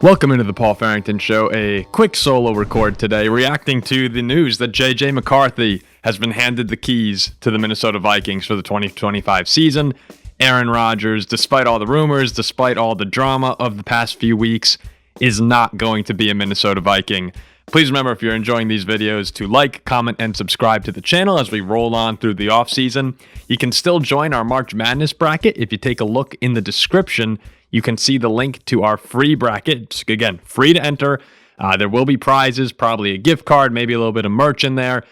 Welcome into the Paul Farrington Show, a quick solo record today reacting to the news that JJ McCarthy has been handed the keys to the Minnesota Vikings for the 2025 season. Aaron Rodgers, despite all the rumors, despite all the drama of the past few weeks, is not going to be a Minnesota Viking. Please remember, if you're enjoying these videos, to like, comment, and subscribe to the channel as we roll on through the offseason. You can still join our March Madness bracket. If you take a look in the description, you can see the link to our free bracket. It's, again, free to enter. There will be prizes, probably a gift card, maybe a little bit of merch in there.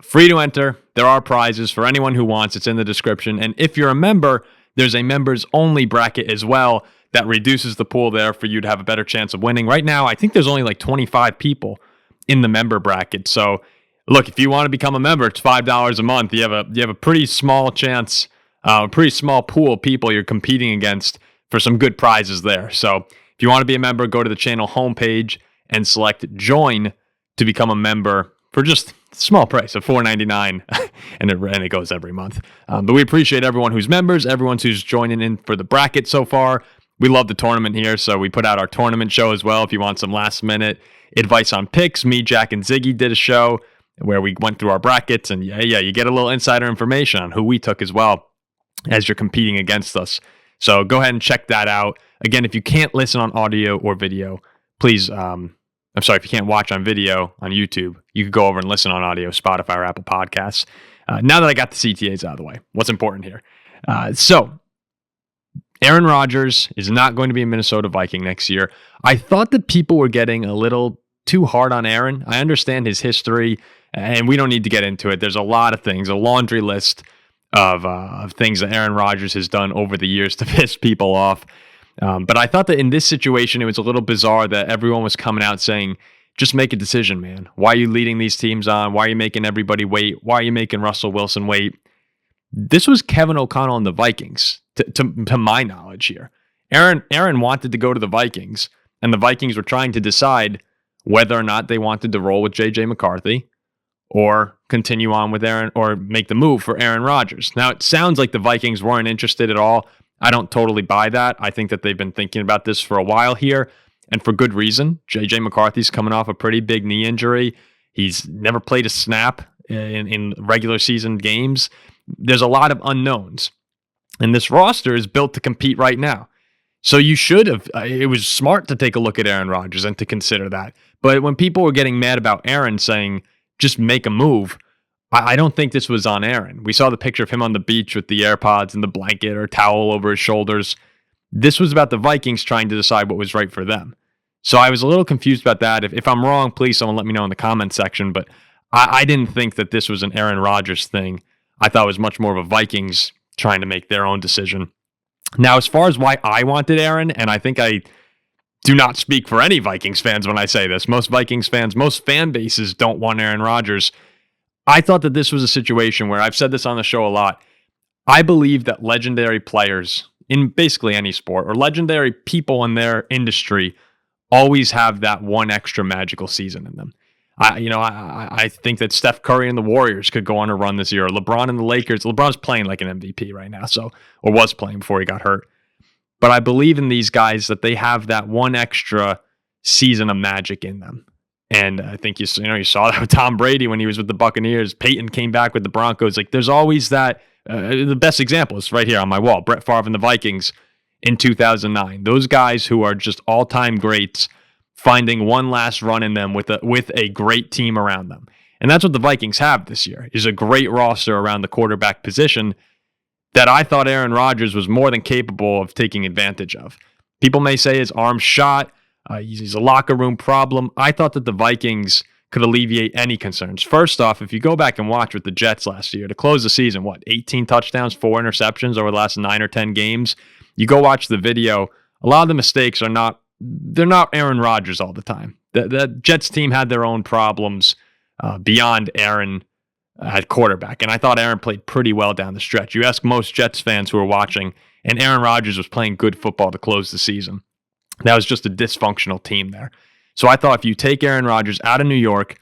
Free to enter. There are prizes for anyone who wants. It's in the description. And if you're a member, there's a members-only bracket as well that reduces the pool there for you to have a better chance of winning. Right now, I think there's only like 25 people in the member bracket. So, look, if you want to become a member, it's $5 a month. You have a pretty small chance, a pretty small pool of people you're competing against for some good prizes there. So if you want to be a member, go to the channel homepage and select join to become a member for just a small price of $4.99, and it goes every month. But we appreciate everyone who's members, everyone who's joining in for the bracket so far. We love the tournament here, so we put out our tournament show as well. If you want some last minute advice on picks, me, Jack, and Ziggy did a show where we went through our brackets, and you get a little insider information on who we took as well as you're competing against us. So go ahead and check that out. Again, if you can't listen on audio or video, please, if you can't watch on video on YouTube, you could go over and listen on audio, Spotify or Apple Podcasts. Now that I got the CTAs out of the way, what's important here? So Aaron Rodgers is not going to be a Minnesota Viking next year. I thought that people were getting a little too hard on Aaron. I understand his history, and we don't need to get into it. There's a lot of things, a laundry list of things that Aaron Rodgers has done over the years to piss people off. But I thought that in this situation, it was a little bizarre that everyone was coming out saying, just make a decision, man. Why are you leading these teams on? Why are you making everybody wait? Why are you making Russell Wilson wait? This was Kevin O'Connell and the Vikings, to my knowledge here. Aaron wanted to go to the Vikings, and the Vikings were trying to decide whether or not they wanted to roll with JJ McCarthy or continue on with Aaron, or make the move for Aaron Rodgers. Now, it sounds like the Vikings weren't interested at all. I don't totally buy that. I think that they've been thinking about this for a while here, and for good reason. JJ McCarthy's coming off a pretty big knee injury. He's never played a snap in regular season games. There's a lot of unknowns, and this roster is built to compete right now. So you should have, it was smart to take a look at Aaron Rodgers and to consider that. But when people were getting mad about Aaron saying, just make a move, I don't think this was on Aaron. We saw the picture of him on the beach with the AirPods and the blanket or towel over his shoulders. This was about the Vikings trying to decide what was right for them. So I was a little confused about that. If I'm wrong, please someone let me know in the comment section. But I didn't think that this was an Aaron Rodgers thing. I thought it was much more of a Vikings trying to make their own decision. Now, as far as why I wanted Aaron, and I think I do not speak for any Vikings fans when I say this. Most Vikings fans, most fan bases don't want Aaron Rodgers. I thought that this was a situation where, I've said this on the show a lot, I believe that legendary players in basically any sport, or legendary people in their industry, always have that one extra magical season in them. I think that Steph Curry and the Warriors could go on a run this year. LeBron and the Lakers. LeBron's playing like an MVP right now, or was playing before he got hurt. But I believe in these guys that they have that one extra season of magic in them. And I think you saw that with Tom Brady when he was with the Buccaneers. Peyton came back with the Broncos. Like, there's always that. The best example is right here on my wall. Brett Favre and the Vikings in 2009. Those guys who are just all-time greats, finding one last run in them with a great team around them. And that's what the Vikings have this year, is a great roster around the quarterback position that I thought Aaron Rodgers was more than capable of taking advantage of. People may say his arm's shot, he's a locker room problem. I thought that the Vikings could alleviate any concerns. First off, if you go back and watch with the Jets last year, to close the season, 18 touchdowns, 4 interceptions over the last 9 or 10 games. You go watch the video, a lot of the mistakes they're not Aaron Rodgers all the time. The Jets team had their own problems beyond Aaron at quarterback. And I thought Aaron played pretty well down the stretch. You ask most Jets fans who are watching, and Aaron Rodgers was playing good football to close the season. That was just a dysfunctional team there. So I thought if you take Aaron Rodgers out of New York,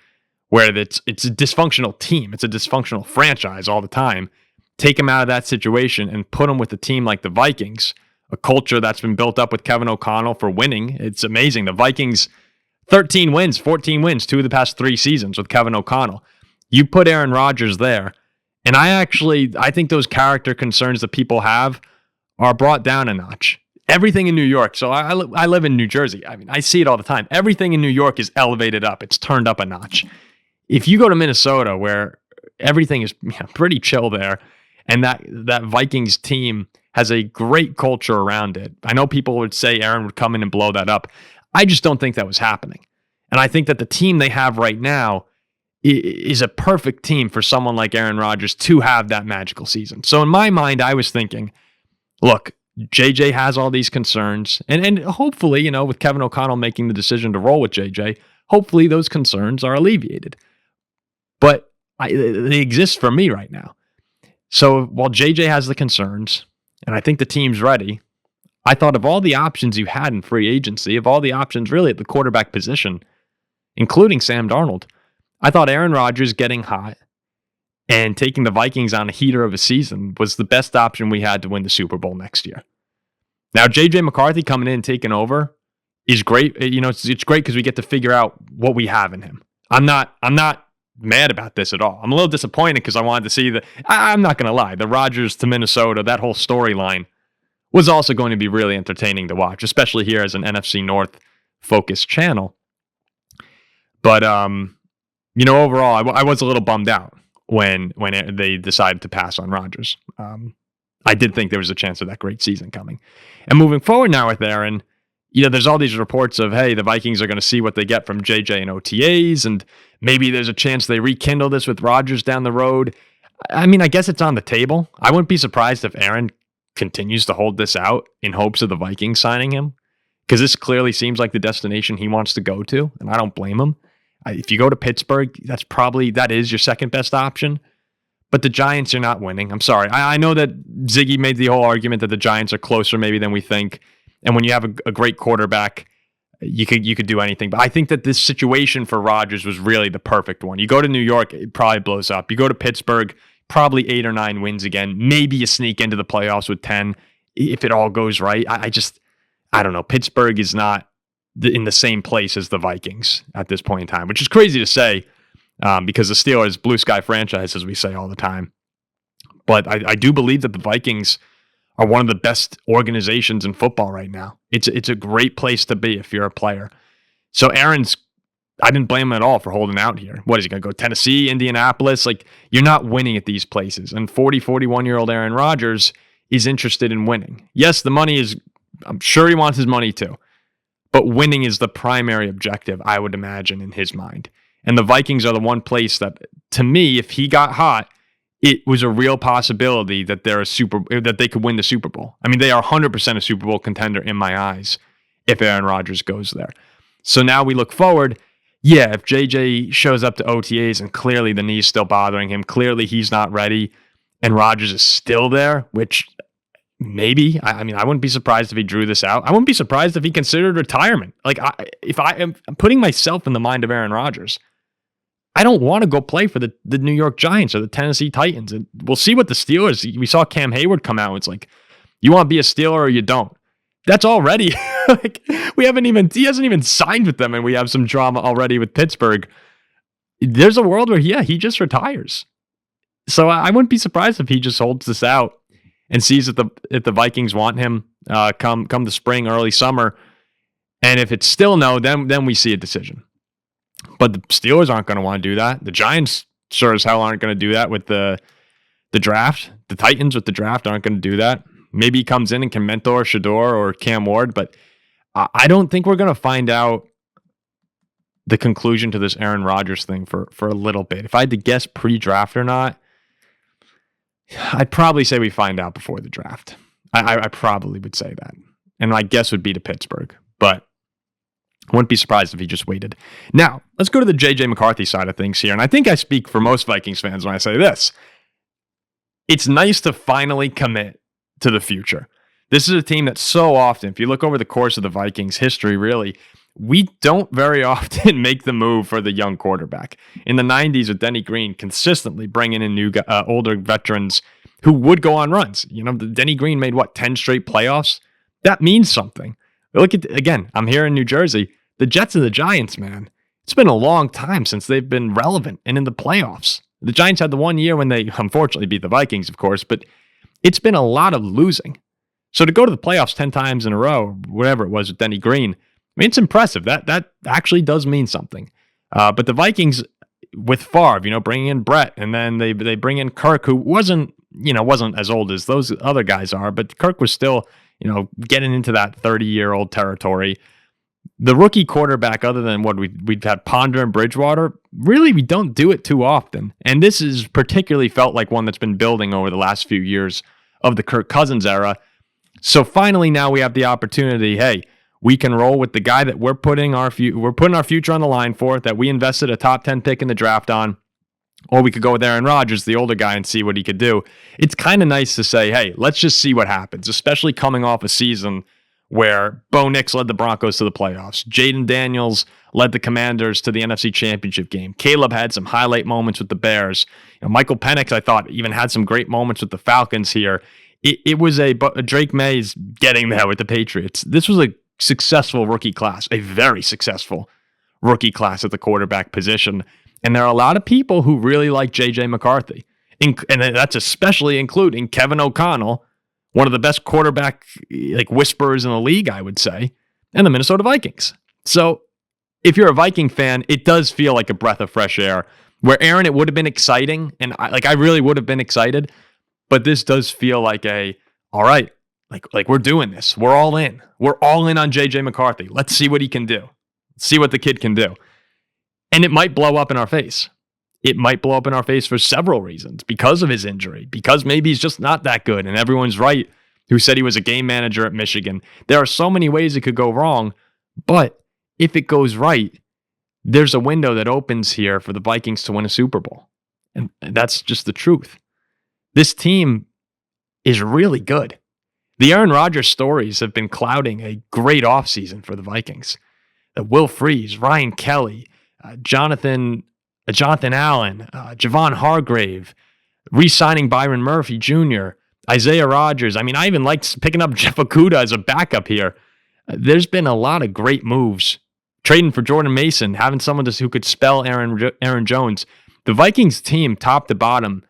where it's a dysfunctional team, it's a dysfunctional franchise all the time, take him out of that situation and put him with a team like the Vikings, a culture that's been built up with Kevin O'Connell for winning. It's amazing. The Vikings, 13 wins, 14 wins, 2 of the past 3 seasons with Kevin O'Connell. You put Aaron Rodgers there, and I think those character concerns that people have are brought down a notch. Everything in New York, so I live in New Jersey. I mean, I see it all the time. Everything in New York is elevated up. It's turned up a notch. If you go to Minnesota, where everything is pretty chill there, and that Vikings team has a great culture around it. I know people would say Aaron would come in and blow that up. I just don't think that was happening. And I think that the team they have right now is a perfect team for someone like Aaron Rodgers to have that magical season. So in my mind, I was thinking, look, JJ has all these concerns, and hopefully, with Kevin O'Connell making the decision to roll with JJ, hopefully those concerns are alleviated. But they exist for me right now. So while JJ has the concerns, and I think the team's ready, I thought of all the options you had in free agency, of all the options really at the quarterback position, including Sam Darnold, I thought Aaron Rodgers getting hot and taking the Vikings on a heater of a season was the best option we had to win the Super Bowl next year. Now, JJ McCarthy coming in and taking over is great. It's great because we get to figure out what we have in him. I'm not mad about this at all. I'm a little disappointed because I wanted to see I'm not going to lie, the Rodgers to Minnesota, that whole storyline was also going to be really entertaining to watch, especially here as an NFC North focused channel. But, overall, I was a little bummed out when they decided to pass on Rodgers. I did think there was a chance of that great season coming. And moving forward now with Aaron, there's all these reports of, hey, the Vikings are going to see what they get from JJ and OTAs, and maybe there's a chance they rekindle this with Rodgers down the road. I mean, I guess it's on the table. I wouldn't be surprised if Aaron continues to hold this out in hopes of the Vikings signing him, because this clearly seems like the destination he wants to go to, and I don't blame him. If you go to Pittsburgh, that is your second best option. But the Giants are not winning. I'm sorry. I know that Ziggy made the whole argument that the Giants are closer maybe than we think. And when you have a great quarterback, you could do anything. But I think that this situation for Rodgers was really the perfect one. You go to New York, it probably blows up. You go to Pittsburgh, probably 8 or 9 wins again. Maybe you sneak into the playoffs with 10 if it all goes right. I don't know. Pittsburgh is not in the same place as the Vikings at this point in time, which is crazy to say because the Steelers, blue sky franchise, as we say all the time. But I do believe that the Vikings are one of the best organizations in football right now. It's a great place to be if you're a player. So I didn't blame him at all for holding out here. What is he going to go? Tennessee, Indianapolis? You're not winning at these places. And 41-year-old Aaron Rodgers is interested in winning. Yes, the money is, I'm sure he wants his money too. But winning is the primary objective, I would imagine, in his mind. And the Vikings are the one place that, to me, if he got hot, it was a real possibility that that they could win the Super Bowl. I mean, they are 100% a Super Bowl contender in my eyes if Aaron Rodgers goes there. So now we look forward. Yeah, if JJ shows up to OTAs and clearly the knee's still bothering him, clearly he's not ready, and Rodgers is still there, which maybe, I wouldn't be surprised if he drew this out. I wouldn't be surprised if he considered retirement. If I am putting myself in the mind of Aaron Rodgers, I don't want to go play for the New York Giants or the Tennessee Titans. And we'll see what the Steelers, we saw Cam Hayward come out. It's like, you want to be a Steeler or you don't. That's already, he hasn't even signed with them, and we have some drama already with Pittsburgh. There's a world where, he just retires. So I wouldn't be surprised if he just holds this out and sees if the Vikings want him come the spring, early summer. And if it's still no, then we see a decision. But the Steelers aren't going to want to do that. The Giants sure as hell aren't going to do that with the draft. The Titans with the draft aren't going to do that. Maybe he comes in and can mentor Shador or Cam Ward, but I don't think we're going to find out the conclusion to this Aaron Rodgers thing for a little bit. If I had to guess pre-draft or not, I'd probably say we find out before the draft. I probably would say that. And my guess would be to Pittsburgh, but I wouldn't be surprised if he just waited. Now, let's go to the JJ McCarthy side of things here. And I think I speak for most Vikings fans when I say this. It's nice to finally commit to the future. This is a team that so often, if you look over the course of the Vikings history, really, we don't very often make the move for the young quarterback. In the 90s with Denny Green, consistently bringing in older veterans who would go on runs. Denny Green made 10 straight playoffs that means something. Look at, again, I'm here in New Jersey. The Jets and the Giants, man. It's been a long time since they've been relevant and in the playoffs. The Giants had the one year when they unfortunately beat the Vikings, of course, but it's been a lot of losing. So to go to the playoffs 10 times in a row, whatever it was with Denny Green, I mean, it's impressive. That actually does mean something. But the Vikings with Favre, bringing in Brett, and then they bring in Kirk, who wasn't as old as those other guys are, but Kirk was still, getting into that 30-year-old territory. The rookie quarterback, other than what we've had Ponder and Bridgewater, really we don't do it too often. And this is particularly felt like one that's been building over the last few years of the Kirk Cousins era. So finally now we have the opportunity, hey, we can roll with the guy that we're putting our future on the line for, that we invested a top 10 pick in the draft on, or we could go with Aaron Rodgers, the older guy, and see what he could do. It's kind of nice to say, hey, let's just see what happens, especially coming off a season where Bo Nix led the Broncos to the playoffs. Jaden Daniels led the Commanders to the NFC Championship game. Caleb had some highlight moments with the Bears. Michael Penix, I thought, even had some great moments with the Falcons here. It was Drake May's getting there with the Patriots. This was a successful rookie class, a very successful rookie class at the quarterback position. And there are a lot of people who really like JJ McCarthy. And that's especially including Kevin O'Connell, one of the best quarterback whisperers in the league, I would say, and the Minnesota Vikings. So if you're a Viking fan, it does feel like a breath of fresh air. Where Aaron, it would have been exciting, and I really would have been excited, but this does feel like all right, like we're doing this. We're all in. We're all in on JJ McCarthy. Let's see what he can do. See what the kid can do. And it might blow up in our face. It might blow up in our face for several reasons, because of his injury, because maybe he's just not that good, and everyone's right who said he was a game manager at Michigan. There are so many ways it could go wrong, but if it goes right, there's a window that opens here for the Vikings to win a Super Bowl. And that's just the truth. This team is really good. The Aaron Rodgers stories have been clouding a great offseason for the Vikings. Will Freeze, Ryan Kelly, Jonathan Allen, Javon Hargrave, re-signing Byron Murphy Jr., Isaiah Rodgers. I mean, I even liked picking up Jeff Okudah as a backup here. There's been a lot of great moves. Trading for Jordan Mason, having someone who could spell Aaron Jones. The Vikings team, top to bottom,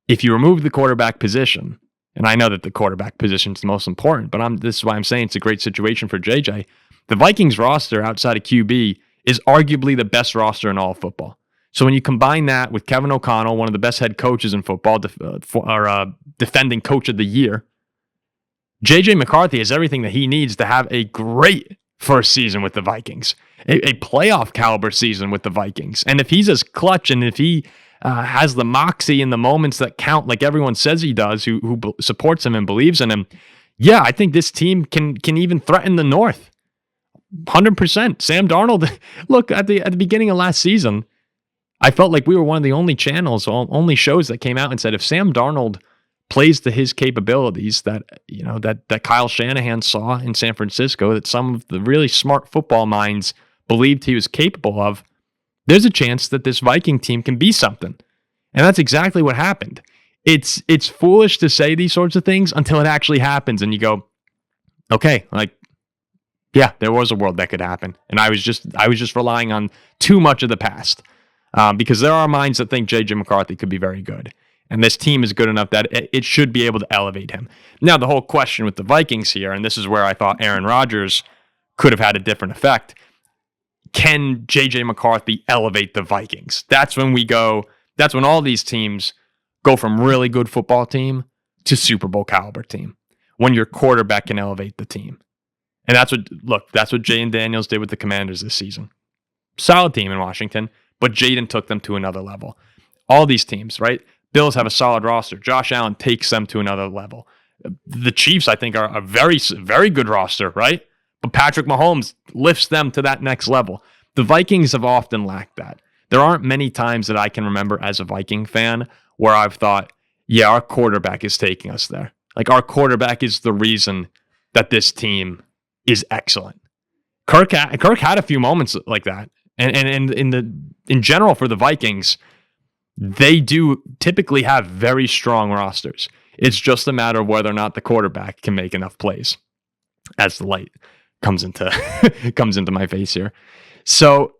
if you remove the quarterback position, and I know that the quarterback position is the most important, but this is why I'm saying it's a great situation for JJ. The Vikings roster outside of QB is arguably the best roster in all of football. So when you combine that with Kevin O'Connell, one of the best head coaches in football, defending coach of the year, JJ McCarthy has everything that he needs to have a great first season with the Vikings, a playoff caliber season with the Vikings. And if he's as clutch and if he has the moxie in the moments that count, like everyone says he does, who supports him and believes in him, yeah, I think this team can even threaten the North. 100%. Sam Darnold, look, at the beginning of last season, I felt like we were one of the only channels, only shows that came out and said, if Sam Darnold plays to his capabilities that Kyle Shanahan saw in San Francisco, that some of the really smart football minds believed he was capable of, there's a chance that this Viking team can be something. And that's exactly what happened. It's foolish to say these sorts of things until it actually happens and you go, okay, yeah, there was a world that could happen. And I was just relying on too much of the past. Because there are minds that think JJ McCarthy could be very good. And this team is good enough that it should be able to elevate him. Now, the whole question with the Vikings here, and this is where I thought Aaron Rodgers could have had a different effect. Can JJ McCarthy elevate the Vikings? That's when all these teams go from really good football team to Super Bowl caliber team. When your quarterback can elevate the team. And that's what Jaden Daniels did with the Commanders this season. Solid team in Washington, but Jaden took them to another level. All these teams, right? Bills have a solid roster. Josh Allen takes them to another level. The Chiefs, I think, are a very, very good roster, right? But Patrick Mahomes lifts them to that next level. The Vikings have often lacked that. There aren't many times that I can remember as a Viking fan where I've thought, yeah, our quarterback is taking us there. Like, our quarterback is the reason that this team is excellent. Kirk had a few moments like that. And in general for the Vikings, they do typically have very strong rosters. It's just a matter of whether or not the quarterback can make enough plays. as the light comes into comes into my face here. So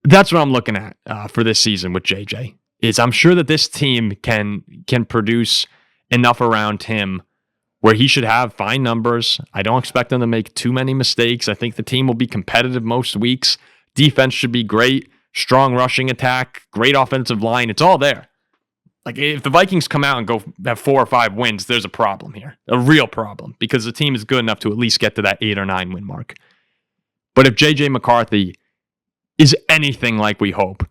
that's what I'm looking at for this season with JJ. Is I'm sure that this team can produce enough around him where he should have fine numbers. I don't expect them to make too many mistakes. I think the team will be competitive most weeks. Defense should be great. Strong rushing attack, great offensive line. It's all there. Like, if the Vikings come out and go have 4 or 5 wins, there's a problem here. A real problem, because the team is good enough to at least get to that 8 or 9 win mark. But if JJ McCarthy is anything like we hope,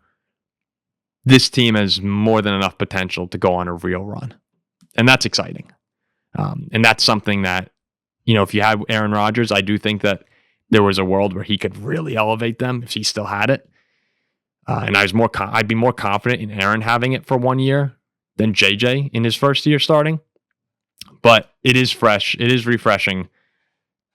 this team has more than enough potential to go on a real run. And that's exciting. And that's something that, if you had Aaron Rodgers, I do think that there was a world where he could really elevate them if he still had it. And I'd be more confident in Aaron having it for 1 year than JJ in his first year starting. But it is fresh. It is refreshing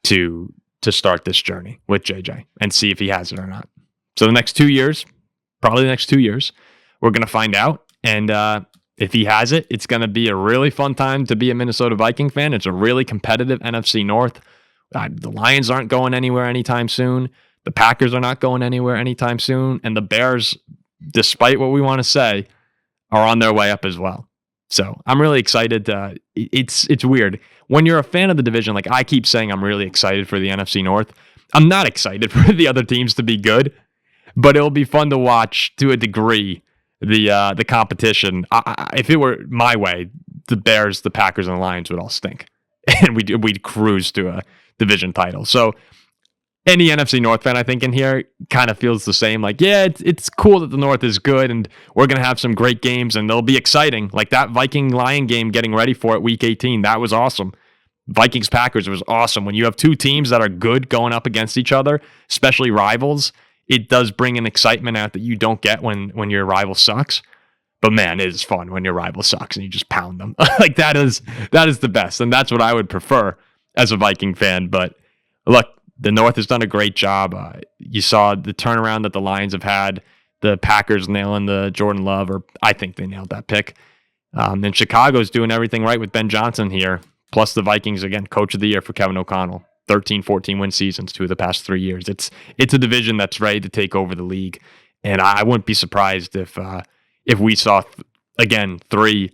to start this journey with JJ and see if he has it or not. So probably the next 2 years, we're going to find out. And if he has it, it's going to be a really fun time to be a Minnesota Viking fan. It's a really competitive NFC North. The Lions aren't going anywhere anytime soon. The Packers are not going anywhere anytime soon. And the Bears, despite what we want to say, are on their way up as well. So I'm really excited. It's weird. When you're a fan of the division, like I keep saying, I'm really excited for the NFC North. I'm not excited for the other teams to be good, but it'll be fun to watch to a degree the competition. If it were my way, the Bears, the Packers, and the Lions would all stink, and we'd cruise to a division title. So any NFC North fan, I think, in here kind of feels the same. Like, yeah, it's cool that the North is good, and we're going to have some great games, and they'll be exciting. Like that Viking-Lion game, getting ready for it, Week 18, that was awesome. Vikings-Packers was awesome. When you have two teams that are good going up against each other, especially rivals, it does bring an excitement out that you don't get when your rival sucks. But man, it is fun when your rival sucks and you just pound them. Like that is the best, and that's what I would prefer as a Viking fan. But look, the North has done a great job. You saw the turnaround that the Lions have had. The Packers nailing the Jordan Love, or I think they nailed that pick. And Chicago's doing everything right with Ben Johnson here. Plus the Vikings, again, coach of the year for Kevin O'Connell. 13, 14 win seasons 2 of the past 3 years. It's a division that's ready to take over the league. And I wouldn't be surprised if we saw, again, 3,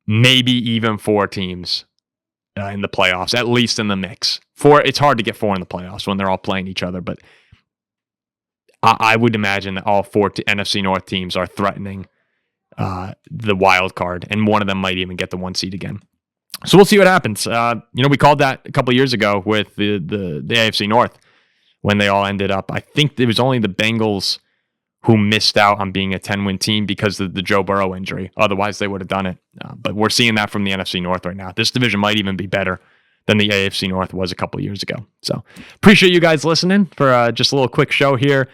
maybe even 4 teams in the playoffs, at least in the mix. 4, it's hard to get 4 in the playoffs when they're all playing each other, but I would imagine that all 4 NFC North teams are threatening the wild card, and one of them might even get the 1 seed again. So we'll see what happens. We called that a couple of years ago with the AFC North when they all ended up. I think it was only the Bengals who missed out on being a 10-win team because of the Joe Burrow injury. Otherwise, they would have done it. But we're seeing that from the NFC North right now. This division might even be better than the AFC North was a couple of years ago. So appreciate you guys listening for just a little quick show here.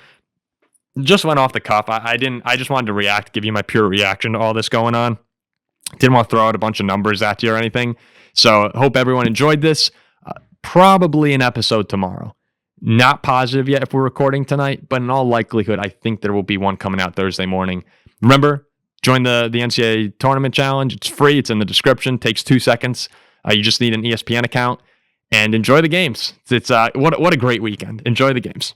Just went off the cuff. I just wanted to react, give you my pure reaction to all this going on. Didn't want to throw out a bunch of numbers at you or anything. So hope everyone enjoyed this. Probably an episode tomorrow. Not positive yet if we're recording tonight, but in all likelihood, I think there will be one coming out Thursday morning. Remember, join the NCAA Tournament Challenge. It's free. It's in the description. Takes 2 seconds. You just need an ESPN account and enjoy the games. It's what a great weekend. Enjoy the games.